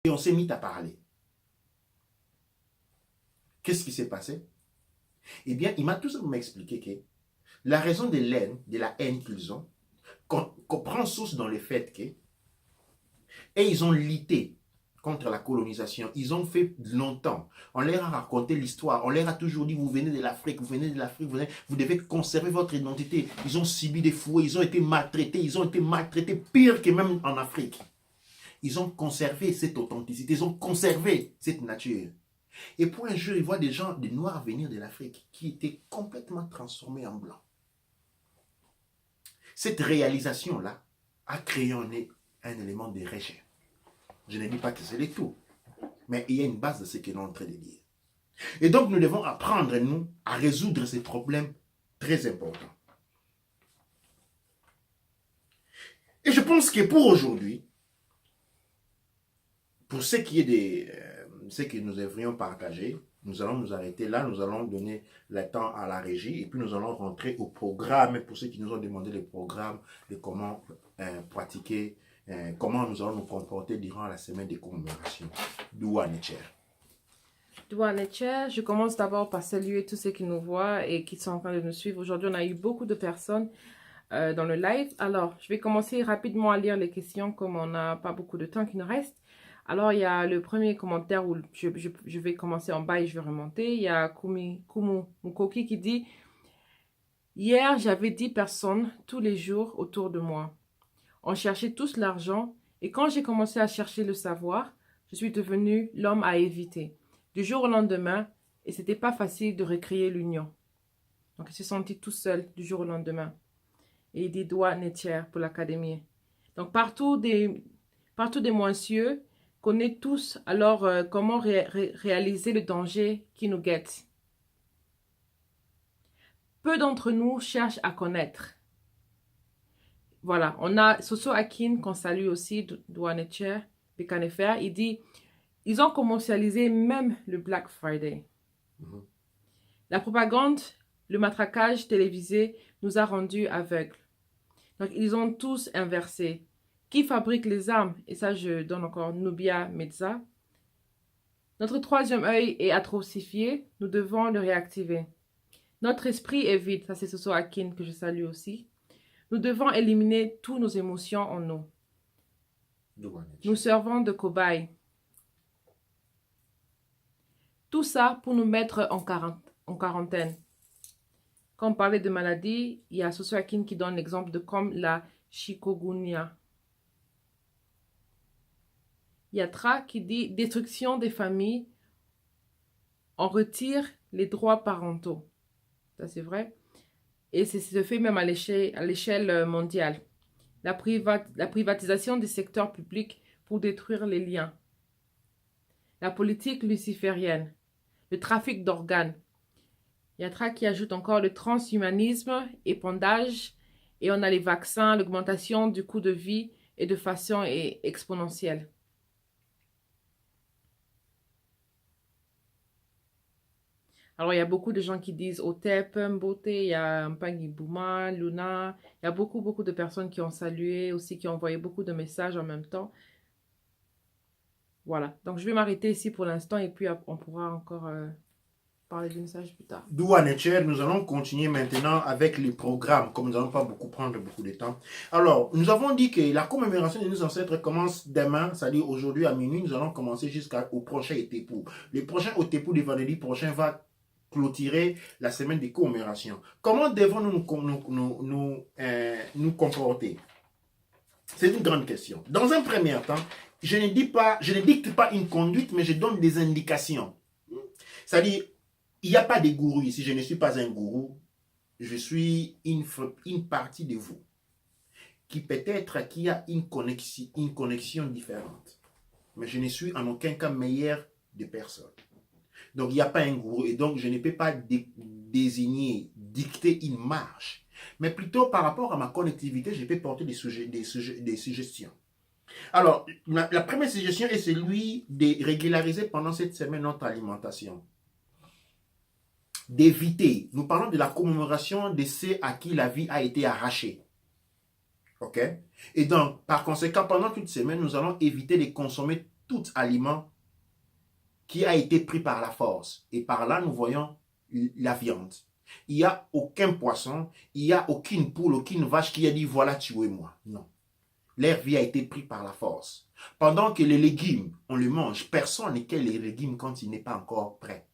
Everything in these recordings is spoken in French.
Et on s'est mis à parler. Qu'est-ce qui s'est passé? Eh bien, il m'a tout simplement expliqué que la raison de la haine qu'ils ont, qu'on prend source dans le fait que, et ils ont lutté contre la colonisation, ils ont fait longtemps. On leur a raconté l'histoire, on leur a toujours dit, vous venez de l'Afrique, vous venez de l'Afrique, vous devez conserver votre identité. Ils ont subi des fouets, ils ont été maltraités pire que même en Afrique. Ils ont conservé cette authenticité, ils ont conservé cette nature. Et pour un jour, ils voient des gens, des Noirs venir de l'Afrique, qui étaient complètement transformés en blancs. Cette réalisation-là a créé un élément de rejet. Je ne dis pas que c'est le tout, mais il y a une base de ce qu'il est en train de dire. Et donc, nous devons apprendre, nous, à résoudre ces problèmes très importants. Et je pense que pour aujourd'hui, pour ce qui est de ce que nous devrions partager, nous allons nous arrêter là, nous allons donner le temps à la régie et puis nous allons rentrer au programme pour ceux qui nous ont demandé le programme de comment pratiquer, comment nous allons nous comporter durant la semaine de commémoration. Doua Necher. Doua Necher, je commence d'abord par saluer tous ceux qui nous voient et qui sont en train de nous suivre. Aujourd'hui, on a eu beaucoup de personnes dans le live. Alors, je vais commencer rapidement à lire les questions comme on n'a pas beaucoup de temps qui nous reste. Alors, il y a le premier commentaire où je vais commencer en bas et je vais remonter. Il y a Kumu Mukoki qui dit « Hier, j'avais 10 personnes tous les jours autour de moi. On cherchait tous l'argent et quand j'ai commencé à chercher le savoir, je suis devenu l'homme à éviter. Du jour au lendemain, et c'était pas facile de recréer l'union. » Donc, il s'est senti tout seul du jour au lendemain. Et il dit « Doua Necher pour l'académie. » Donc, partout des moisieux, connaît tous alors comment réaliser le danger qui nous guette. Peu d'entre nous cherchent à connaître. Voilà, on a Soso Akin qu'on salue aussi, Doua Necher, Bikanefer. Il dit, ils ont commercialisé même le Black Friday. La propagande, le matraquage télévisé nous a rendus aveugles. Donc, ils ont tous inversé. Qui fabrique les armes? Et ça, je donne encore Nubia Mezza. Notre troisième œil est atrophié. Nous devons le réactiver. Notre esprit est vide. Ça, c'est Soso Akin que je salue aussi. Nous devons éliminer toutes nos émotions en nous. Nous servons de cobayes. Tout ça pour nous mettre en quarantaine. Quand on parlait de maladies, il y a Soso Akin qui donne l'exemple de comme la chikungunya. Yatra qui dit « Destruction des familles, on retire les droits parentaux. » Ça, c'est vrai. Et c'est se fait même à l'échelle mondiale. La privatisation des secteurs publics pour détruire les liens. La politique luciférienne. Le trafic d'organes. Yatra qui ajoute encore le transhumanisme, épandage. Et on a les vaccins, l'augmentation du coût de vie et de façon exponentielle. Alors, il y a beaucoup de gens qui disent Otep, Mbote, il y a Mpangi Bouma, Luna. Il y a beaucoup de personnes qui ont salué, aussi qui ont envoyé beaucoup de messages en même temps. Voilà. Donc, je vais m'arrêter ici pour l'instant et puis on pourra encore parler du message plus tard. Doua Necher, nous allons continuer maintenant avec les programmes, comme nous n'allons pas prendre beaucoup de temps. Alors, nous avons dit que la commémoration de nos ancêtres commence demain, c'est-à-dire aujourd'hui à minuit. Nous allons commencer jusqu'au prochain Otepou. Le prochain Otepou de vendredi prochain va clôturer la semaine de commémoration. Comment devons-nous nous comporter? C'est une grande question. Dans un premier temps, je ne dicte pas une conduite, mais je donne des indications. C'est-à-dire, il n'y a pas de gourou ici. Je ne suis pas un gourou. Je suis une partie de vous qui peut-être qui a une connexion différente. Mais je ne suis en aucun cas meilleur de personne. Donc, il n'y a pas un gourou et donc je ne peux pas désigner, dicter une marche. Mais plutôt par rapport à ma connectivité, je peux porter des suggestions. Alors, la première suggestion est celui de régulariser pendant cette semaine notre alimentation. D'éviter, nous parlons de la commémoration de ceux à qui la vie a été arrachée. Ok? Et donc, par conséquent, pendant toute semaine, nous allons éviter de consommer tout aliment qui a été pris par la force. Et par là, nous voyons la viande. Il n'y a aucun poisson, il n'y a aucune poule, aucune vache qui a dit voilà, tuez-moi. Non. Leur vie a été prise par la force. Pendant que les légumes, on les mange. Personne ne quitte les légumes quand il n'est pas encore prêt.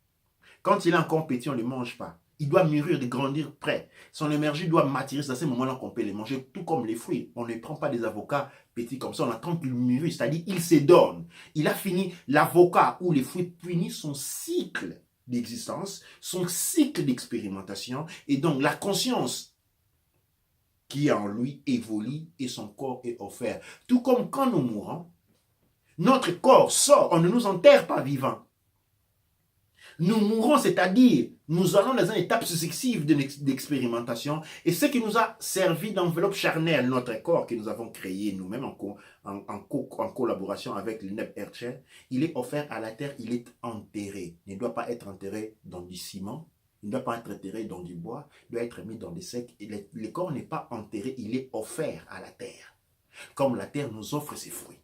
Quand il est encore petit, on ne les mange pas. Il doit mûrir, de grandir prêt. Son énergie doit maturer. C'est à ce moment-là qu'on peut les manger, tout comme les fruits. On ne prend pas des avocats petits comme ça, on attend qu'ils mûrissent. C'est-à-dire, il se donne. Il a fini, l'avocat ou les fruits finissent son cycle d'existence, son cycle d'expérimentation. Et donc, la conscience qui est en lui évolue et son corps est offert. Tout comme quand nous mourons, notre corps sort, on ne nous enterre pas vivants. Nous mourrons, c'est-à-dire, nous allons dans une étape successive d'expérimentation et ce qui nous a servi d'enveloppe charnelle, notre corps que nous avons créé nous-mêmes en collaboration avec le Neb Ercher, il est offert à la terre, il est enterré. Il ne doit pas être enterré dans du ciment, il ne doit pas être enterré dans du bois, il doit être mis dans des secs. Et le corps n'est pas enterré, il est offert à la terre, comme la terre nous offre ses fruits.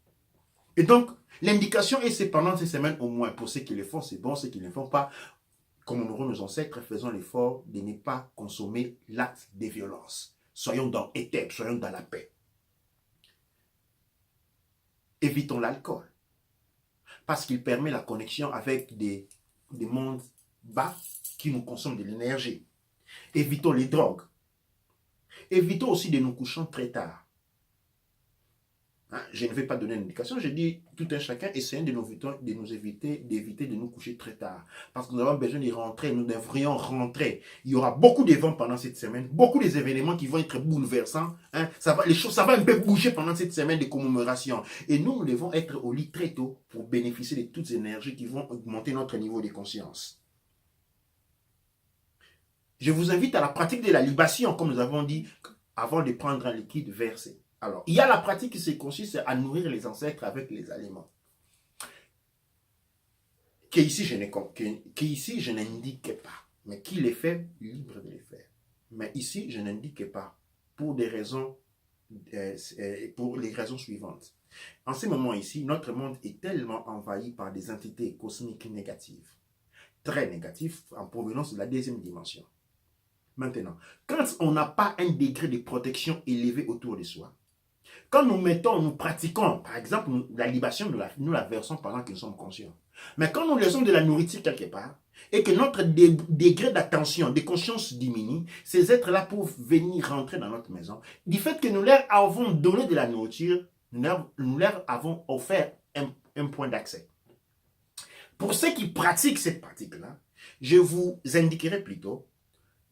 Et donc, l'indication est c'est pendant ces semaines au moins. Pour ceux qui le font, c'est bon. Ceux qui ne le font pas, comme on aura nos ancêtres, faisons l'effort de ne pas consommer l'acte de violence. Soyons dans Éthèbe, soyons dans la paix. Évitons l'alcool. Parce qu'il permet la connexion avec des mondes bas qui nous consomment de l'énergie. Évitons les drogues. Évitons aussi de nous coucher très tard. Je ne vais pas donner une indication, je dis tout un chacun, essayons d'éviter de nous coucher très tard. Parce que nous avons besoin de rentrer, nous devrions rentrer. Il y aura beaucoup d'événements pendant cette semaine, beaucoup d'événements qui vont être bouleversants. Ça va un peu bouger pendant cette semaine de commémoration. Et nous devons être au lit très tôt pour bénéficier de toutes ces énergies qui vont augmenter notre niveau de conscience. Je vous invite à la pratique de la libation, comme nous avons dit, avant de prendre un liquide versé. Alors, il y a la pratique qui consiste à nourrir les ancêtres avec les aliments. Qu'ici, je n'indique pas. Mais qui les fait, libre de les faire. Mais ici, je n'indique pas pour des raisons, pour les raisons suivantes. En ce moment ici, notre monde est tellement envahi par des entités cosmiques négatives. Très négatives, en provenance de la deuxième dimension. Maintenant, quand on n'a pas un degré de protection élevé autour de soi, quand nous pratiquons, par exemple, la libation, nous la versons pendant que nous sommes conscients. Mais quand nous laissons de la nourriture quelque part, et que notre degré d'attention, de conscience diminue, ces êtres-là peuvent venir rentrer dans notre maison. Du fait que nous leur avons donné de la nourriture, nous leur avons offert un point d'accès. Pour ceux qui pratiquent cette pratique-là, je vous indiquerai plutôt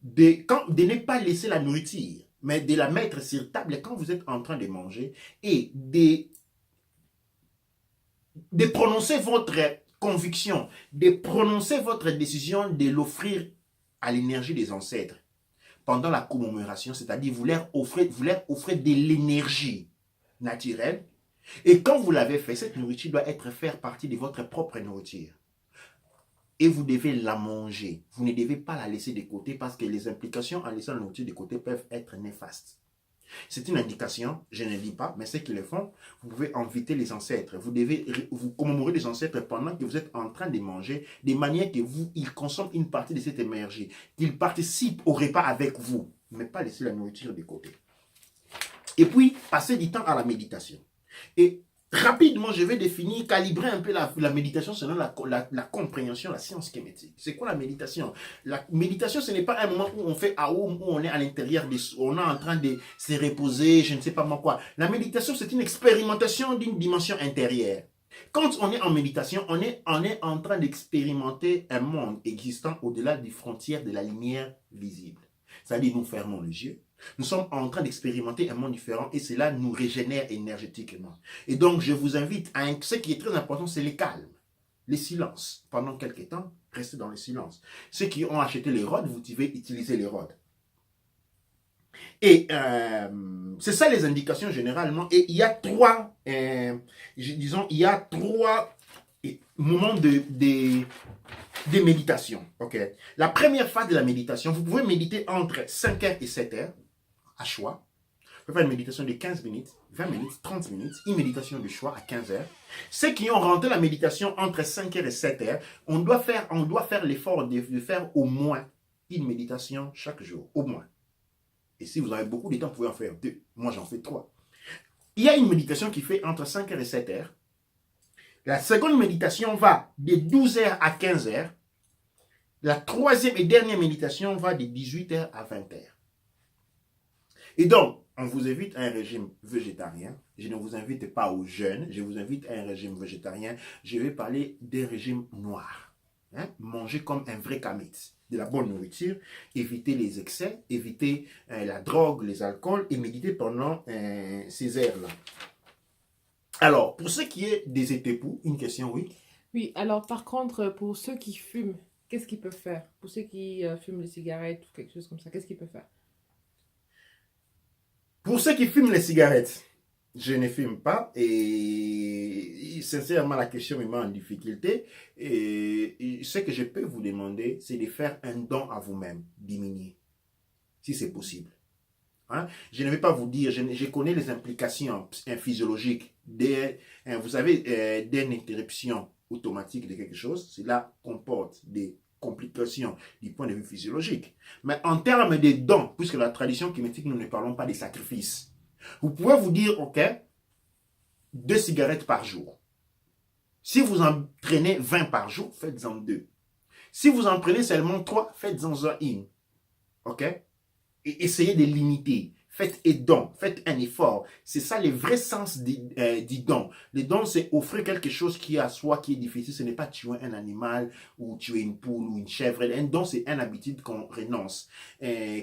de ne pas laisser la nourriture, mais de la mettre sur table quand vous êtes en train de manger et de prononcer votre conviction, de prononcer votre décision de l'offrir à l'énergie des ancêtres pendant la commémoration, c'est-à-dire vous leur offrez de l'énergie naturelle et quand vous l'avez fait, cette nourriture doit faire partie de votre propre nourriture. Et vous devez la manger. Vous ne devez pas la laisser de côté parce que les implications en laissant la nourriture de côté peuvent être néfastes. C'est une indication, je ne dis pas, mais ceux qui le font, vous pouvez inviter les ancêtres. Vous devez vous commémorer les ancêtres pendant que vous êtes en train de manger, de manière que ils consomment une partie de cette énergie, qu'ils participent au repas avec vous, mais pas laisser la nourriture de côté. Et puis, passer du temps à la méditation. Et rapidement, je vais définir, calibrer un peu la méditation selon la compréhension, la science kémétique. C'est quoi la méditation? La méditation, ce n'est pas un moment où on fait aoum, où on est à l'intérieur, on est en train de se reposer, je ne sais pas moi quoi. La méditation, c'est une expérimentation d'une dimension intérieure. Quand on est en méditation, on est en train d'expérimenter un monde existant au-delà des frontières de la lumière visible. C'est-à-dire, nous fermons les yeux. Nous sommes en train d'expérimenter un monde différent et cela nous régénère énergétiquement. Et donc, je vous invite à ce qui est très important, c'est le calme, le silence. Pendant quelques temps, restez dans le silence. Ceux qui ont acheté les rods, vous devez utiliser les rods. Et c'est ça les indications généralement. Et il y a trois moments de méditation. Okay. La première phase de la méditation, vous pouvez méditer entre 5h et 7h, à choix. peut faire une méditation de 15 minutes, 20 minutes, 30 minutes, une méditation de choix à 15 heures. Ceux qui ont rentré la méditation entre 5 heures et 7 heures, on doit faire l'effort de faire au moins une méditation chaque jour, au moins. Et si vous avez beaucoup de temps, vous pouvez en faire 2. Moi, j'en fais 3. Il y a une méditation qui fait entre 5 heures et 7 heures. La seconde méditation va de 12 heures à 15 heures. La troisième et dernière méditation va de 18 heures à 20 heures. Et donc, on vous invite à un régime végétarien. Je ne vous invite pas aux jeûnes. Je vous invite à un régime végétarien. Je vais parler des régimes noirs. Manger comme un vrai kamite. De la bonne nourriture. Éviter les excès. Éviter la drogue, les alcools. Et méditer pendant ces heures-là. Alors, pour ce qui est des étépous, une question, oui. Oui, alors par contre, pour ceux qui fument, qu'est-ce qu'ils peuvent faire? Pour ceux qui fument les cigarettes ou quelque chose comme ça, qu'est-ce qu'ils peuvent faire? Pour ceux qui fument les cigarettes, je ne fume pas et sincèrement la question me met en difficulté. Et ce que je peux vous demander, c'est de faire un don à vous-même, diminuer, si c'est possible. Hein? Je ne vais pas vous dire, je connais les implications physiologiques vous savez, d'une interruption automatique de quelque chose. Cela comporte des complications du point de vue physiologique. Mais en termes de dons, puisque la tradition kémétique, nous ne parlons pas des sacrifices, vous pouvez vous dire, ok, 2 cigarettes par jour. Si vous en prenez 20 par jour, faites-en 2. Si vous en prenez seulement 3, faites-en une. Ok? Et essayez de limiter. Faites un don, faites un effort. C'est ça le vrai sens du don. Le don, c'est offrir quelque chose qui est à soi, qui est difficile. Ce n'est pas tuer un animal ou tuer une poule ou une chèvre. Un don, c'est une habitude qu'on renonce.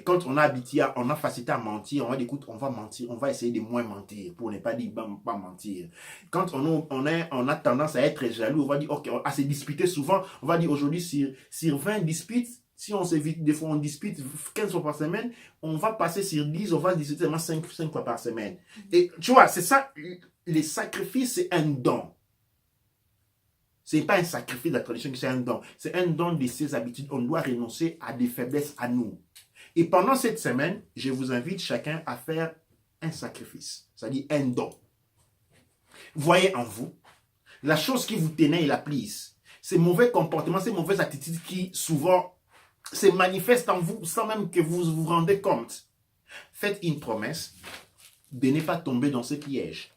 Quand on a facilité à mentir, on va dire, écoute, on va mentir, on va essayer de moins mentir pour ne pas dire pas mentir. Quand on a tendance à être jaloux, on va dire, ok, à se disputer souvent, on va dire aujourd'hui sur 20 disputes, si on s'évite, des fois on dispute 15 fois par semaine, on va passer sur 10, on va discuter seulement 5 fois par semaine. Et tu vois, c'est ça, les sacrifices, c'est un don. Ce n'est pas un sacrifice de la tradition, c'est un don. C'est un don de ses habitudes. On doit renoncer à des faiblesses à nous. Et pendant cette semaine, je vous invite chacun à faire un sacrifice, c'est-à-dire un don. Voyez en vous la chose qui vous tenait et la plise. Ces mauvais comportements, ces mauvaises attitudes qui souvent se manifestent en vous sans même que vous vous rendez compte. Faites une promesse de ne pas tomber dans ce piège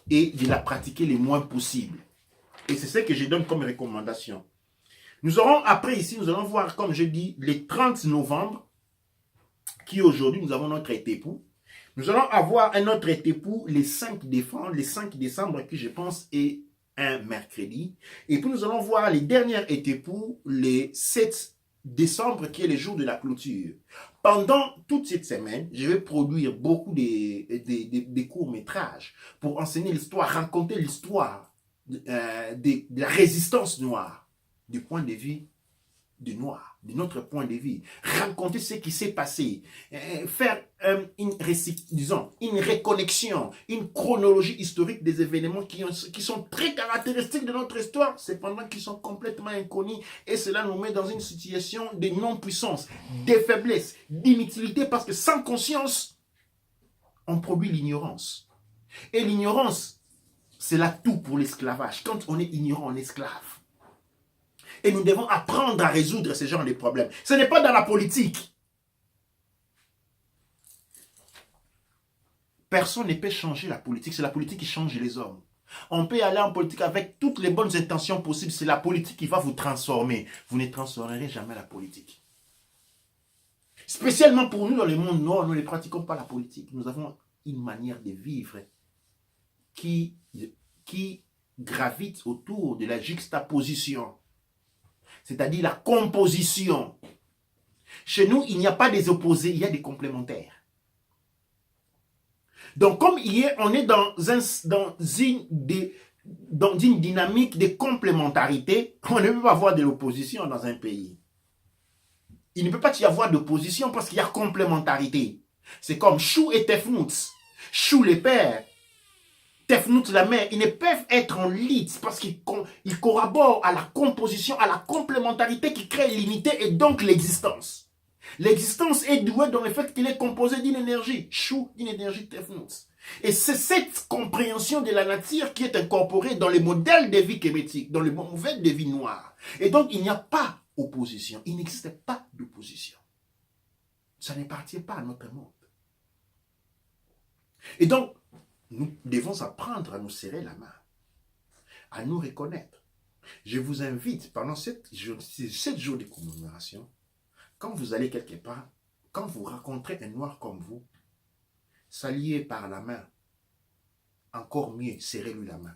et de la pratiquer le moins possible. Et c'est ce que je donne comme recommandation. Nous aurons après ici, nous allons voir, comme je dis, le 30 novembre, qui aujourd'hui, nous avons notre étépoux. Nous allons avoir un autre étépoux le 5 décembre, qui je pense est un mercredi. Et puis nous allons voir les dernières étépoux le 7 décembre, qui est le jour de la clôture. Pendant toute cette semaine, je vais produire beaucoup de courts-métrages pour enseigner l'histoire, raconter l'histoire de la résistance noire, du point de vue du noir, de notre point de vue, raconter ce qui s'est passé, faire une reconnexion, une chronologie historique des événements qui sont très caractéristiques de notre histoire, cependant qui sont complètement inconnus, et cela nous met dans une situation de non-puissance, de faiblesse, d'inutilité, parce que sans conscience, on produit l'ignorance. Et l'ignorance, c'est l'atout pour l'esclavage. Quand on est ignorant, on est esclave. Et nous devons apprendre à résoudre ce genre de problèmes. Ce n'est pas dans la politique. Personne ne peut changer la politique. C'est la politique qui change les hommes. On peut aller en politique avec toutes les bonnes intentions possibles. C'est la politique qui va vous transformer. Vous ne transformerez jamais la politique. Spécialement pour nous dans le monde noir, nous ne pratiquons pas la politique. Nous avons une manière de vivre qui gravite autour de la juxtaposition. C'est-à-dire la composition. Chez nous, il n'y a pas des opposés, il y a des complémentaires. Donc, comme on est dans une dynamique de complémentarité, on ne peut pas avoir de l'opposition dans un pays. Il ne peut pas y avoir d'opposition parce qu'il y a complémentarité. C'est comme Chou et Tefnut. Chou le père, Tefnut la mère, ils ne peuvent être en lead parce qu'ils corroborent à la composition, à la complémentarité qui crée l'unité et donc l'existence. L'existence est douée dans le fait qu'il est composé d'une énergie, chou, d'une énergie Tefnut. Et c'est cette compréhension de la nature qui est incorporée dans les modèles de vie kémétiques, dans les modèles de vie noire. Et donc, il n'y a pas opposition. Il n'existe pas d'opposition. Ça n'appartient pas à notre monde. Et donc, nous devons apprendre à nous serrer la main, à nous reconnaître. Je vous invite, pendant 7 jours de commémoration, quand vous allez quelque part, quand vous rencontrez un noir comme vous, saluez par la main. Encore mieux, serrez-lui la main.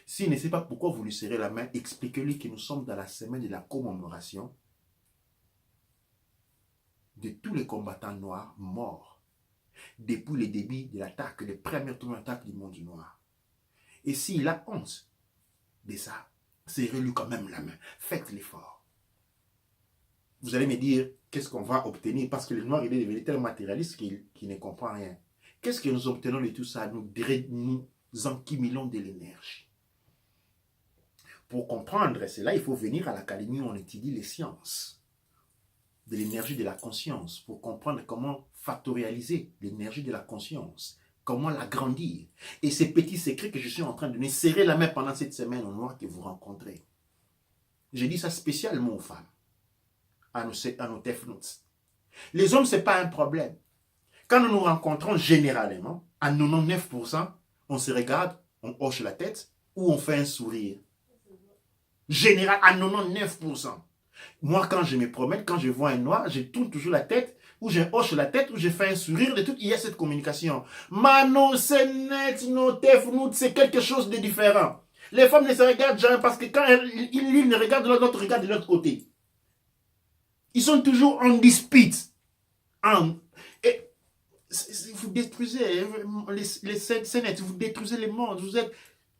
S'il ne sait pas pourquoi vous lui serrez la main, expliquez-lui que nous sommes dans la semaine de la commémoration de tous les combattants noirs morts depuis le début de l'attaque, les premières attaques du monde noir. Et s'il a honte de ça, serrez-lui quand même la main. Faites l'effort. Vous allez me dire, qu'est-ce qu'on va obtenir? Parce que le noir, il est devenu tellement matérialiste qu'il ne comprend rien. Qu'est-ce que nous obtenons de tout ça? Nous encumulons de l'énergie. Pour comprendre cela, il faut venir à l'académie où on étudie les sciences de l'énergie de la conscience pour comprendre comment factorialiser l'énergie de la conscience, comment l'agrandir. Et ces petits secrets que je suis en train de donner, serrer la main pendant cette semaine au noir que vous rencontrez. Je dis ça spécialement aux femmes, à nos Tefnuts. Les hommes, ce n'est pas un problème. Quand nous nous rencontrons généralement, à 99%, on se regarde, on hoche la tête ou on fait un sourire. Général, à 99%. Moi, quand je me promène, quand je vois un noir, je tourne toujours la tête, ou je hoche la tête, ou je fais un sourire, de tout. Il y a cette communication. Mano, c'est net, no, Tefnut, c'est quelque chose de différent. Les femmes ne se regardent jamais parce que quand ils ne regardent de l'autre, regardent de l'autre côté. Ils sont toujours en dispute. Et vous détruisez les scénettes, vous détruisez les mondes, vous êtes...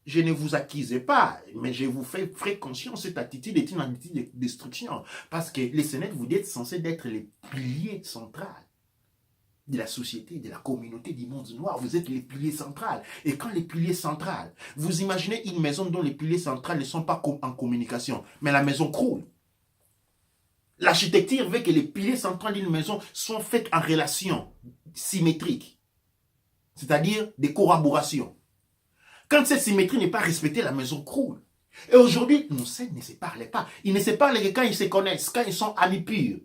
Je ne vous accuse pas, mais je vous fais conscience, cette attitude est une attitude de destruction. Parce que les scénettes, vous êtes censés être les piliers centraux de la société, de la communauté du monde noir. Vous êtes les piliers centraux. Et quand les piliers centraux, vous imaginez une maison dont les piliers centraux ne sont pas en communication, mais la maison croule. L'architecture veut que les piliers centraux d'une maison soient faits en relation symétrique, c'est-à-dire des corroborations. Quand cette symétrie n'est pas respectée, la maison croule. Et aujourd'hui, nos scènes ne se parlent pas. Ils ne se parlent que quand ils se connaissent, quand ils sont amis purs.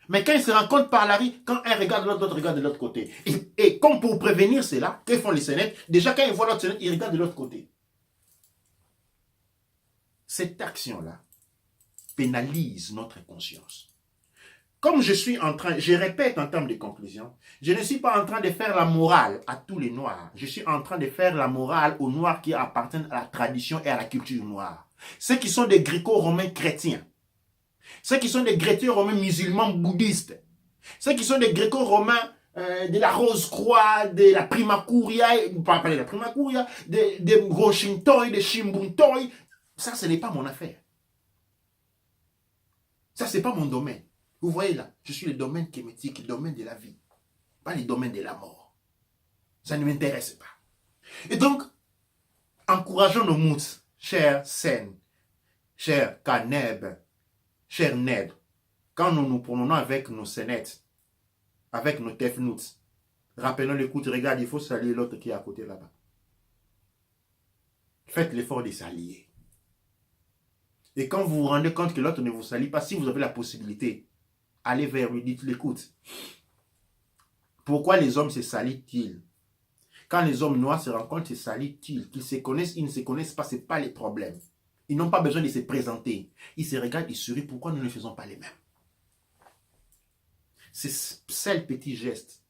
Mais quand ils se rencontrent par la rue, quand un regarde l'autre, l'autre regarde de l'autre côté. Et comme pour prévenir cela, que font les scénettes? Déjà, quand ils voient l'autre scénette, ils regardent de l'autre côté. Cette action-là pénalise notre conscience. Comme je suis en train, je répète en termes de conclusion, je ne suis pas en train de faire la morale à tous les noirs. Je suis en train de faire la morale aux noirs qui appartiennent à la tradition et à la culture noire. Ceux qui sont des gréco-romains chrétiens. Ceux qui sont des gréco-romains musulmans bouddhistes. Ceux qui sont des gréco-romains de la Rose-Croix, de la Primacuria, pas de la Primacuria, de Roshintoy, de Shimbuntoy. Ça, ce n'est pas mon affaire. Ça, ce n'est pas mon domaine. Vous voyez là, je suis le domaine kémétique, le domaine de la vie, pas le domaine de la mort. Ça ne m'intéresse pas. Et donc, encourageons nos mouts, chers Sen, chers Kaneb, chers Ned, quand nous nous promenons avec nos Senettes, avec nos Tefnuts, rappelons l'écoute, regarde, il faut saluer l'autre qui est à côté là-bas. Faites l'effort de s'allier. Et quand vous vous rendez compte que l'autre ne vous salue pas, si vous avez la possibilité, allez vers lui, dites l'écoute. Pourquoi les hommes se salient-ils? Quand les hommes noirs se rencontrent, se salient-ils? Qu'ils se connaissent, ils ne se connaissent pas, ce n'est pas les problèmes. Ils n'ont pas besoin de se présenter. Ils se regardent, ils sourient. Pourquoi nous ne faisons pas les mêmes? Ces seuls petits gestes,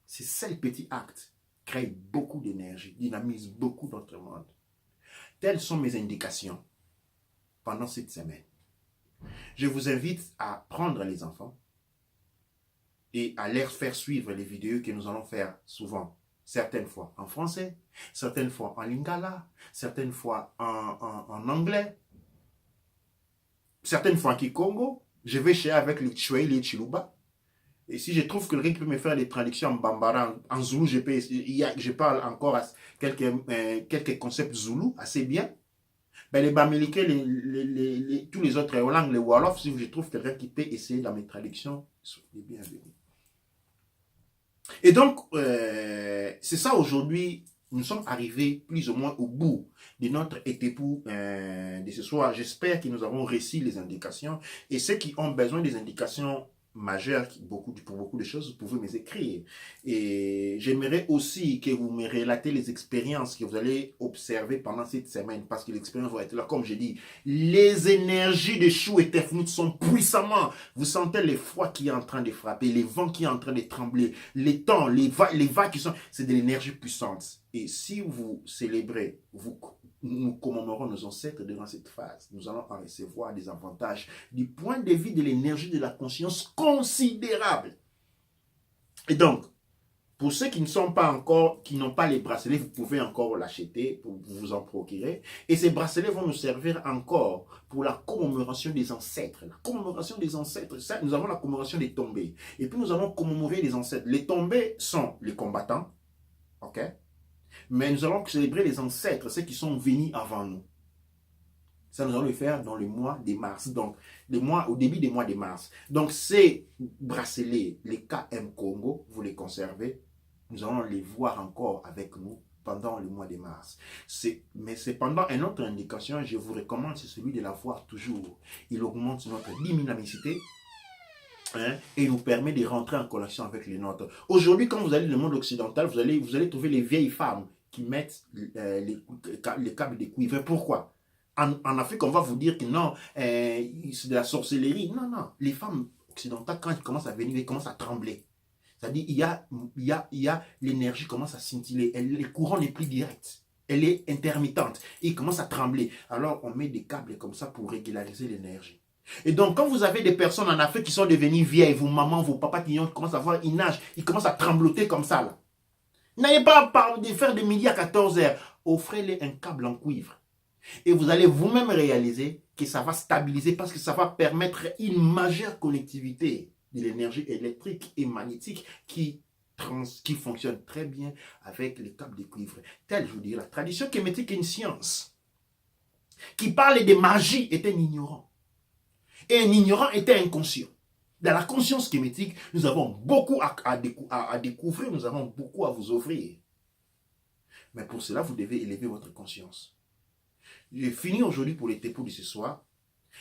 ces seuls petits actes créent beaucoup d'énergie, dynamisent beaucoup notre monde. Telles sont mes indications pendant cette semaine. Je vous invite à prendre les enfants et à leur faire suivre les vidéos que nous allons faire souvent, certaines fois en français, certaines fois en lingala, certaines fois en anglais, certaines fois en kikongo. Je vais chercher avec les Tchoué, les Chiluba. Et si je trouve que quelqu'un peut me faire des traductions en bambara, en zoulou, je parle encore quelques concepts zoulou assez bien. Ben, les Bamileke, tous les autres langues, les Wolof, si je trouve quelqu'un qui peut essayer dans mes traductions, soyez les bienvenus. Et donc, c'est ça aujourd'hui, nous sommes arrivés plus ou moins au bout de notre étépou de ce soir. J'espère que nous avons réussi les indications. Et ceux qui ont besoin des indications majeures pour beaucoup de choses, vous pouvez me écrire. Et j'aimerais aussi que vous me relatez les expériences que vous allez observer pendant cette semaine, parce que l'expérience va être là. Comme je dis, les énergies de Chou et Tefnut sont puissamment. Vous sentez le froid qui est en train de frapper, les vents qui est en train de trembler, les temps, les vagues qui sont... C'est de l'énergie puissante. Et si vous célébrez, nous commémorons nos ancêtres durant cette phase. Nous allons en recevoir des avantages du point de vue de l'énergie de la conscience considérable. Et donc, pour ceux qui ne sont pas encore, qui n'ont pas les bracelets, vous pouvez encore l'acheter pour vous en procurer. Et ces bracelets vont nous servir encore pour la commémoration des ancêtres. La commémoration des ancêtres, ça, nous avons la commémoration des tombés. Et puis nous allons commémorer les ancêtres. Les tombés sont les combattants, ok? Mais nous allons célébrer les ancêtres, ceux qui sont venus avant nous. Ça, nous allons le faire dans le mois de mars. Donc, au début des mois de mars. Donc, ces bracelets, les KM Congo, vous les conservez. Nous allons les voir encore avec nous pendant le mois de mars. Mais cependant, une autre indication, je vous recommande, c'est celui de l'avoir toujours. Il augmente notre dynamicité. Et nous permet de rentrer en connexion avec les nôtres. Aujourd'hui, quand vous allez dans le monde occidental, vous allez trouver les vieilles femmes qui mettent les câbles de cuivre. Pourquoi? En Afrique, on va vous dire que non, c'est de la sorcellerie. Non, non. Les femmes occidentales, quand elles commencent à venir, elles commencent à trembler. C'est-à-dire, il y a l'énergie commence à scintiller. Le courant n'est plus direct. Elle est intermittente. Et il commence à trembler. Alors, on met des câbles comme ça pour régulariser l'énergie. Et donc, quand vous avez des personnes en Afrique qui sont devenues vieilles, vos mamans, vos papas qui commencent à voir une âge, ils commencent à trembloter comme ça, là. N'ayez pas de faire de midi à 14 heures. Offrez-les un câble en cuivre. Et vous allez vous-même réaliser que ça va stabiliser parce que ça va permettre une majeure connectivité de l'énergie électrique et magnétique qui fonctionne très bien avec les câbles de cuivre. Telle, je vous dis, la tradition kémétique est une science. Qui parle de magie est un ignorant. Et un ignorant était inconscient. Dans la conscience kémétique, nous avons beaucoup à découvrir, nous avons beaucoup à vous offrir. Mais pour cela, vous devez élever votre conscience. J'ai fini aujourd'hui pour les tépos de ce soir.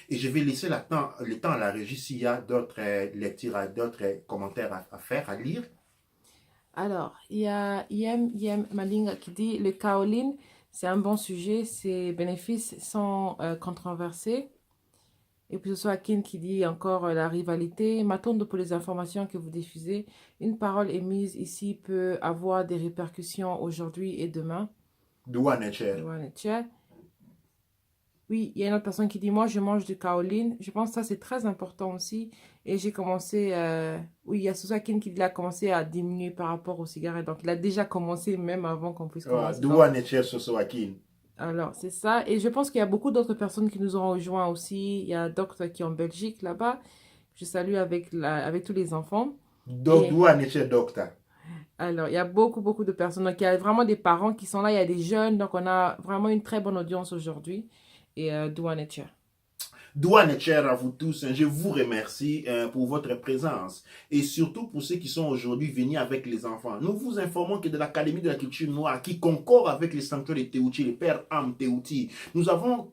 Et je vais laisser le temps à la régie s'il y a d'autres lectures, d'autres commentaires à faire, à lire. Alors, il y a Yem Malinga qui dit « Le kaolin, c'est un bon sujet, ses bénéfices sont controversés. » Et puis ce soit Akin qui dit encore la rivalité. Matondo pour les informations que vous diffusez. Une parole émise ici peut avoir des répercussions aujourd'hui et demain. Douane Cher. Oui, il y a une autre personne qui dit, moi, je mange du kaolin. Je pense que ça, c'est très important aussi. Et j'ai commencé, oui, il y a Susakin qui a commencé à diminuer par rapport aux cigarettes. Donc, il a déjà commencé même avant qu'on puisse commencer. Douane cher Susakin. Alors, c'est ça. Et je pense qu'il y a beaucoup d'autres personnes qui nous ont rejoints aussi. Il y a Docteur qui est en Belgique, là-bas. Je salue avec tous les enfants. Douane cher Docteur. Alors, il y a beaucoup de personnes. Donc, il y a vraiment des parents qui sont là. Il y a des jeunes. Donc, on a vraiment une très bonne audience aujourd'hui. Et Douane et cher. Douane et cher à vous tous. Je vous remercie pour votre présence. Et surtout pour ceux qui sont aujourd'hui venus avec les enfants. Nous vous informons que de l'Académie de la culture noire, qui concorde avec les sanctuaires de Teouti, les pères Am Teouti, nous avons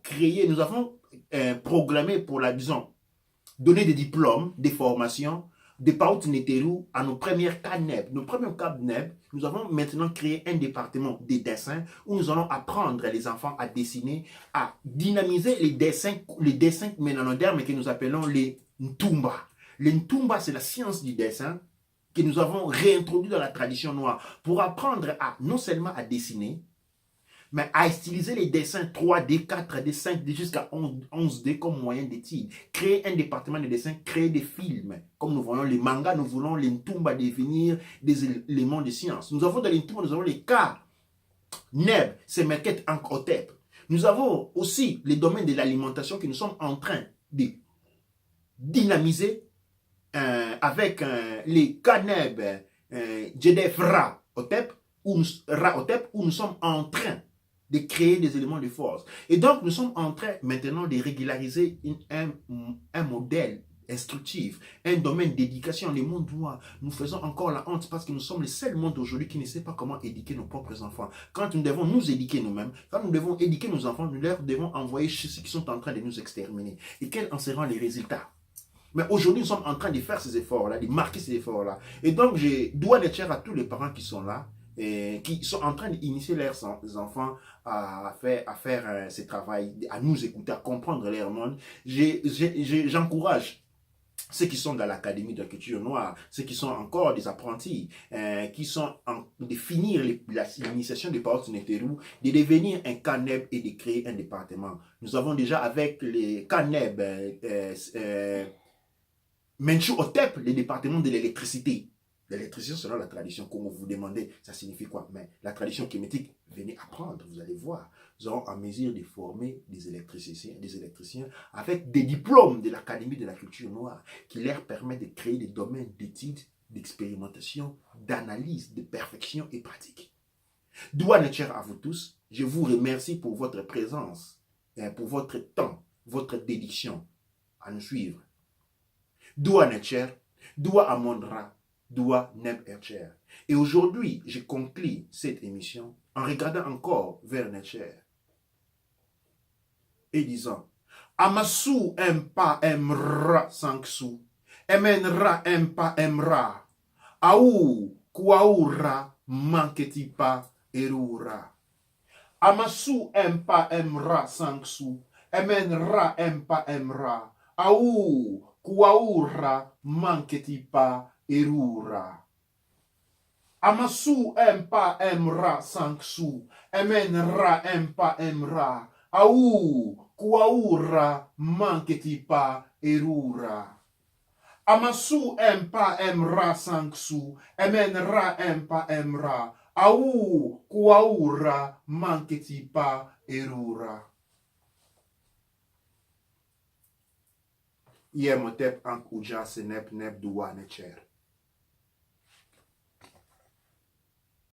programmé pour la, disons, donner des diplômes, des formations, de Paout Neteru à nos premières CADNEB. Nos premiers CADNEB, nous avons maintenant créé un département de dessin où nous allons apprendre les enfants à dessiner, à dynamiser les dessins ménanodermes que nous appelons les Ntumba. Les Ntumba, c'est la science du dessin que nous avons réintroduit dans la tradition noire pour apprendre à non seulement à dessiner, mais à utiliser les dessins 3D, 4D, 5D jusqu'à 11D comme moyen d'étude. Créer un département de dessin, créer des films. Comme nous voyons les mangas, nous voulons les Ntumba devenir des éléments de science. Nous avons dans les Ntumba, nous avons les cas. NEB, c'est Merket Ankotep. Nous avons aussi les domaines de l'alimentation que nous sommes en train de dynamiser avec les CANEB, JDF Ra Otep, où nous sommes en train de créer des éléments de force. Et donc, nous sommes en train maintenant de régulariser un modèle instructif, un domaine d'éducation. Le monde doit, nous faisons encore la honte parce que nous sommes le seul monde aujourd'hui qui ne sait pas comment éduquer nos propres enfants. Quand nous devons nous éduquer nous-mêmes, quand nous devons éduquer nos enfants, nous leur devons envoyer chez ceux qui sont en train de nous exterminer. Et quels en seront les résultats? Mais aujourd'hui, nous sommes en train de faire ces efforts-là, de marquer ces efforts-là. Et donc, je dois les dire à tous les parents qui sont là, et qui sont en train d'initier leurs enfants à faire ce travail, à nous écouter, à comprendre leur monde. J'encourage ceux qui sont dans l'académie de la culture noire, ceux qui sont encore des apprentis, qui sont de finir l'initiation des paroles Néterou, de devenir un CANEB et de créer un département. Nous avons déjà avec les CANEB, Menchou Otep, le département de l'électricité. L'électricité, selon la tradition, comme vous demandez, ça signifie quoi? Mais la tradition kémétique, venez apprendre, vous allez voir. Nous serons en mesure de former des électriciens avec des diplômes de l'Académie de la culture noire qui leur permettent de créer des domaines d'études, d'expérimentation, d'analyse, de perfection et pratique. Doua Netcher à vous tous. Je vous remercie pour votre présence, pour votre temps, votre dédication à nous suivre. Doua Netcher, Doua Amondra, Doua Neb Ercher. Et aujourd'hui, je conclue cette émission en regardant encore vers Netcher et disant Amasu empa emra sanksu, emenra empa emra, aou kuaura manketipa erura. Amasu empa emra sanksu, emenra empa emra, aou kuaura manketipa erura. Amasu empa emra sanksu, emenra empa emra, aou kuaura manketipa erura. Amasu empa emra sanksu, emenra empa emra, aou kuaura manketipa erura. Yemotep ank uja senep nep Doua Netcher.